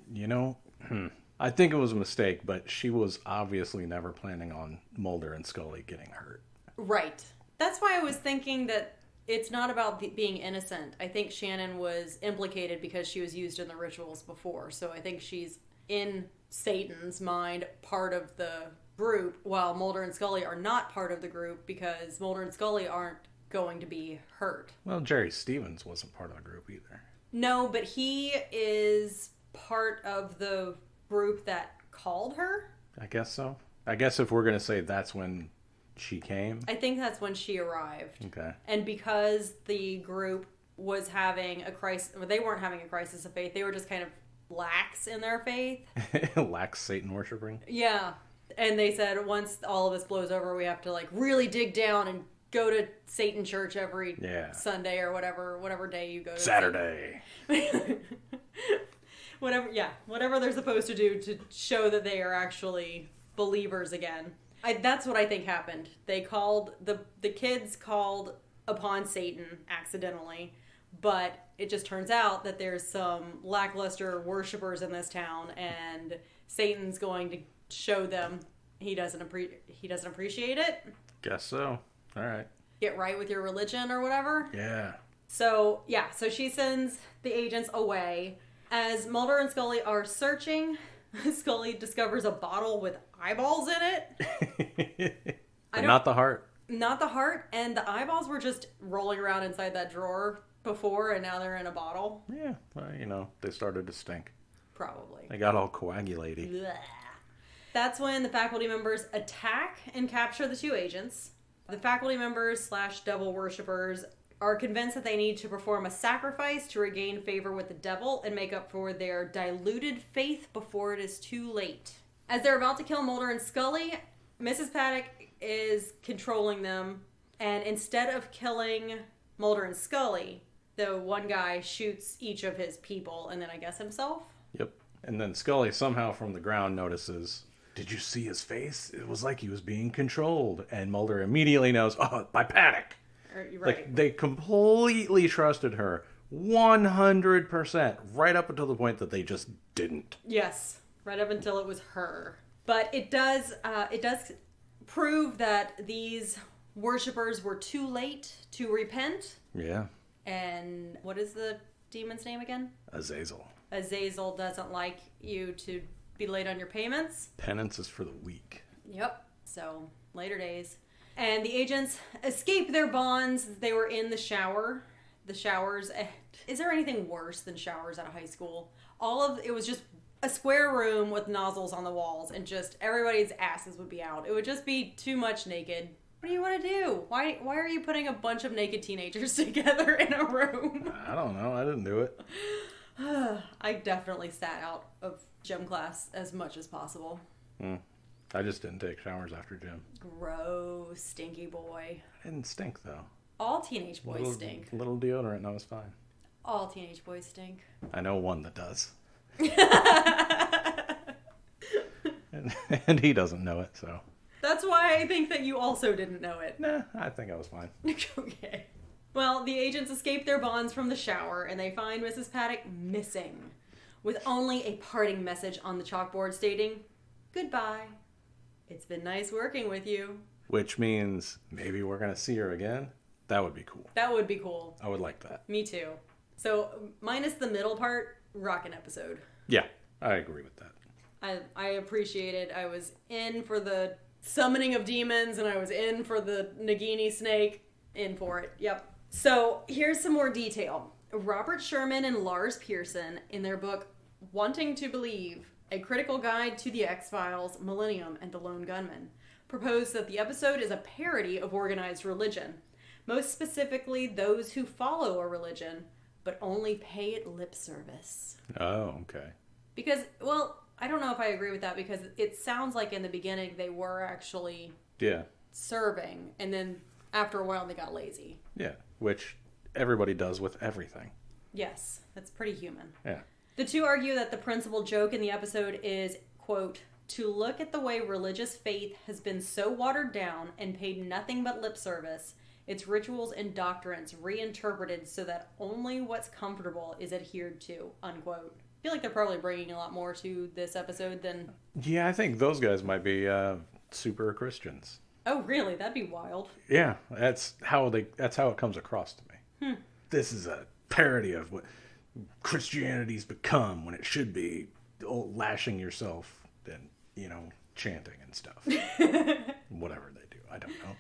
I think it was a mistake, but she was obviously never planning on Mulder and Scully getting hurt. Right. That's why I was thinking that it's not about being innocent. I think Shannon was implicated because she was used in the rituals before. So I think she's, in Satan's mind, part of the group, while Mulder and Scully are not part of the group because Mulder and Scully aren't going to be hurt. Well, Jerry Stevens wasn't part of the group either. No, but he is part of the group that called her. I guess so. I guess if we're going to say that's when she came. I think that's when she arrived. Okay. And because the group was having a crisis, well, they weren't having a crisis of faith. They were just kind of lax in their faith. Lax Satan worshiping? Yeah. And they said once all of this blows over, we have to like really dig down and go to Satan church every Sunday or whatever day you go to. Saturday. Whatever they're supposed to do to show that they are actually believers again. That's what I think happened. They called, the kids called upon Satan accidentally, but it just turns out that there's some lackluster worshipers in this town, and Satan's going to show them he doesn't appreciate it. Guess so. All right. Get right with your religion or whatever. Yeah. So she sends the agents away. As Mulder and Scully are searching, Scully discovers a bottle with eyeballs in it. Not the heart. Not the heart, and the eyeballs were just rolling around inside that drawer before, and now they're in a bottle. Yeah, well, they started to stink. Probably. They got all coagulated. Blech. That's when the faculty members attack and capture the two agents. The faculty members / devil worshippers are convinced that they need to perform a sacrifice to regain favor with the devil and make up for their diluted faith before it is too late. As they're about to kill Mulder and Scully, Mrs. Paddock is controlling them, and instead of killing Mulder and Scully, the one guy shoots each of his people, and then I guess himself? Yep. And then Scully somehow from the ground notices, did you see his face? It was like he was being controlled. And Mulder immediately knows, oh, by Paddock. You're Like, right. they completely trusted her 100%, right up until the point that they just didn't. Yes, right up until it was her. But it does prove that these worshippers were too late to repent. Yeah. And what is the demon's name again? Azazel. Azazel doesn't like you to be late on your payments. Penance is for the weak. Yep. So, later days. And the agents escape their bonds. They were in the shower. The showers. Is there anything worse than showers at a high school? It was just a square room with nozzles on the walls, and just everybody's asses would be out. It would just be too much naked. What do you want to do? Why are you putting a bunch of naked teenagers together in a room? I don't know. I didn't do it. I definitely sat out of gym class as much as possible. I just didn't take showers after gym. Gross, stinky boy. I didn't stink, though. All teenage boys little, stink. Little deodorant, and I was fine. All teenage boys stink. I know one that does. and he doesn't know it, so. That's why I think that you also didn't know it. Nah, I think I was fine. Okay. Well, the agents escape their bonds from the shower, and they find Mrs. Paddock missing, with only a parting message on the chalkboard stating, "Goodbye. It's been nice working with you." Which means maybe we're going to see her again. That would be cool. That would be cool. I would like that. Me too. So, minus the middle part, rockin' episode. Yeah, I agree with that. I appreciate it. I was in for the summoning of demons, and I was in for the Nagini snake. In for it. Yep. So, here's some more detail. Robert Sherman and Lars Pearson, in their book Wanting to Believe, A Critical Guide to the X-Files, Millennium, and the Lone Gunman, proposed that the episode is a parody of organized religion. Most specifically, those who follow a religion, but only pay it lip service. Oh, okay. Because, well, I don't know if I agree with that, because it sounds like in the beginning they were actually serving, and then after a while they got lazy. Yeah, which everybody does with everything. Yes, that's pretty human. Yeah. The two argue that the principal joke in the episode is, quote, to look at the way religious faith has been so watered down and paid nothing but lip service, its rituals and doctrines reinterpreted so that only what's comfortable is adhered to, unquote. I feel like they're probably bringing a lot more to this episode than... Yeah, I think those guys might be super Christians. Oh, really? That'd be wild. Yeah, that's how it comes across to me. This is a parody of what Christianity's become when it should be lashing yourself and, chanting and stuff. Whatever they do. I don't know.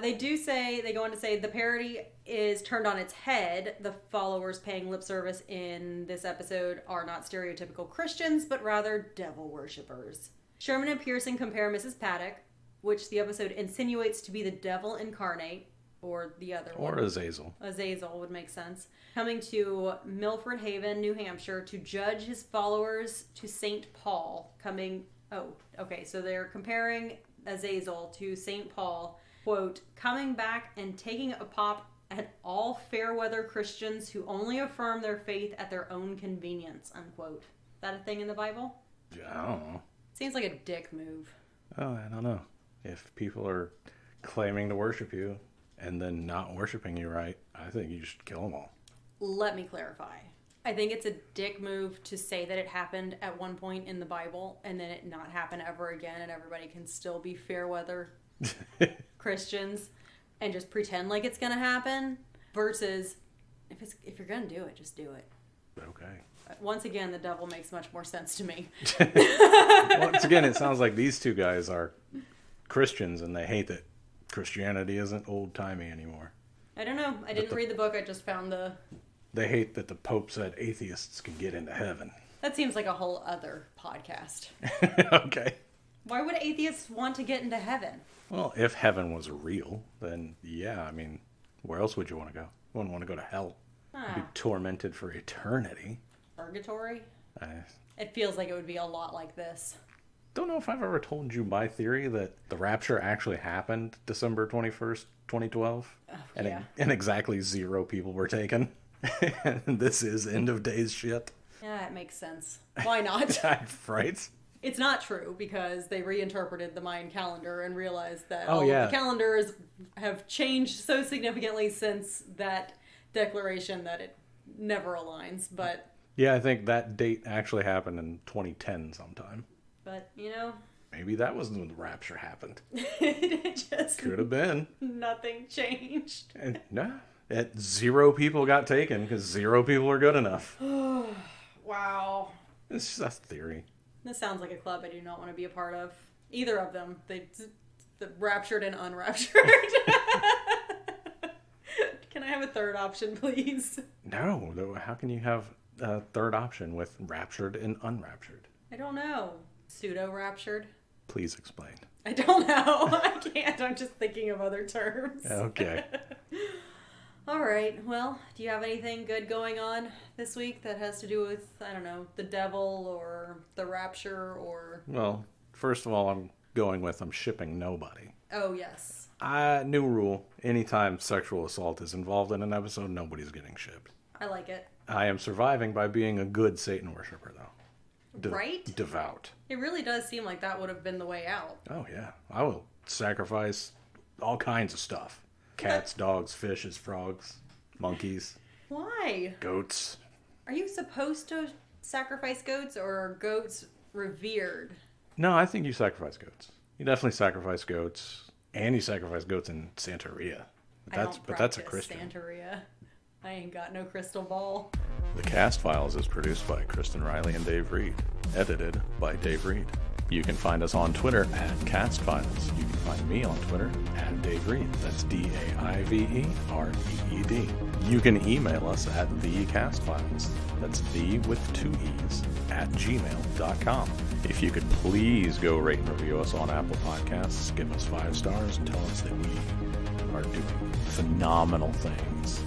They go on to say the parody is turned on its head. The followers paying lip service in this episode are not stereotypical Christians, but rather devil worshippers. Sherman and Pearson compare Mrs. Paddock, which the episode insinuates to be the devil incarnate, or the other one. Or Azazel. Azazel would make sense. Coming to Milford Haven, New Hampshire, to judge his followers to St. Paul. So they're comparing Azazel to St. Paul, quote, coming back and taking a pop at all fair-weather Christians who only affirm their faith at their own convenience, unquote. Is that a thing in the Bible? I don't know. Seems like a dick move. Oh, I don't know. If people are claiming to worship you and then not worshiping you right, I think you should kill them all. Let me clarify. I think it's a dick move to say that it happened at one point in the Bible and then it not happen ever again, and everybody can still be fair weather Christians and just pretend like it's going to happen, versus if you're going to do it, just do it. Okay. Once again, the devil makes much more sense to me. Once again, it sounds like these two guys are Christians and they hate that Christianity isn't old-timey anymore. I don't know. I didn't read the book. I just found the... They hate that the Pope said atheists can get into heaven. That seems like a whole other podcast. Okay. Why would atheists want to get into heaven? Well, if heaven was real, then yeah, I mean, where else would you want to go? You wouldn't want to go to hell. Be tormented for eternity. Purgatory? It feels like it would be a lot like this. don't know if I've ever told you my theory that the rapture actually happened December 21st, 2012. yeah. And exactly 0 people were taken. And this is end of days shit. Yeah, it makes sense. Why not? Right? It's not true because they reinterpreted the Mayan calendar and realized that Oh, all yeah. of the calendars have changed so significantly since that declaration that it never aligns. But Yeah, I think that date actually happened in 2010 sometime. you know, Maybe that was when the rapture happened. it just Could have been. nothing changed. And no, 0 people got taken because 0 people are good enough. Wow. It's just a theory. This sounds like a club I do not want to be a part of. Either of them. The raptured and unraptured. Can I have a third option, please? No, though, how can you have a third option with raptured and unraptured? I don't know. Pseudo-raptured? Please explain. I don't know. I can't. I'm just thinking of other terms. Okay. All right. Well, do you have anything good going on this week that has to do with, I don't know, the devil or the rapture or... Well, first of all, I'm shipping nobody. Oh, yes. New rule. Anytime sexual assault is involved in an episode, nobody's getting shipped. I like it. I am surviving by being a good Satan worshiper, though. Right? Devout. It really does seem like that would have been the way out. Oh, yeah. I will sacrifice all kinds of stuff. Cats, dogs, fishes, frogs, monkeys, Why? goats. Are you supposed to sacrifice goats or are goats revered? No, I think you sacrifice goats. You definitely sacrifice goats. And you sacrifice goats in Santeria. But that's a Christian. Santeria. I ain't got no crystal ball. The Cast Files is produced by Kristen Riley and Dave Reed. Edited by Dave Reed. You can find us on Twitter at Cast Files. You can find me on Twitter at Dave Reed. That's DaiveReed. You can email us at thecastfiles. That's the with 2 E's at gmail.com. If you could please go rate and review us on Apple Podcasts, give us 5 stars and tell us that we are doing phenomenal things.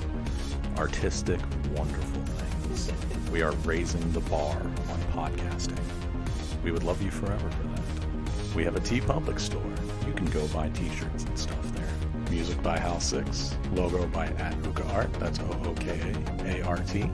Artistic, wonderful things. We are raising the bar on podcasting. We would love you forever for that. We have a TeePublic store. You can go buy t-shirts and stuff there. Music by House 6. Logo by @OokaArt. That's OOKAART.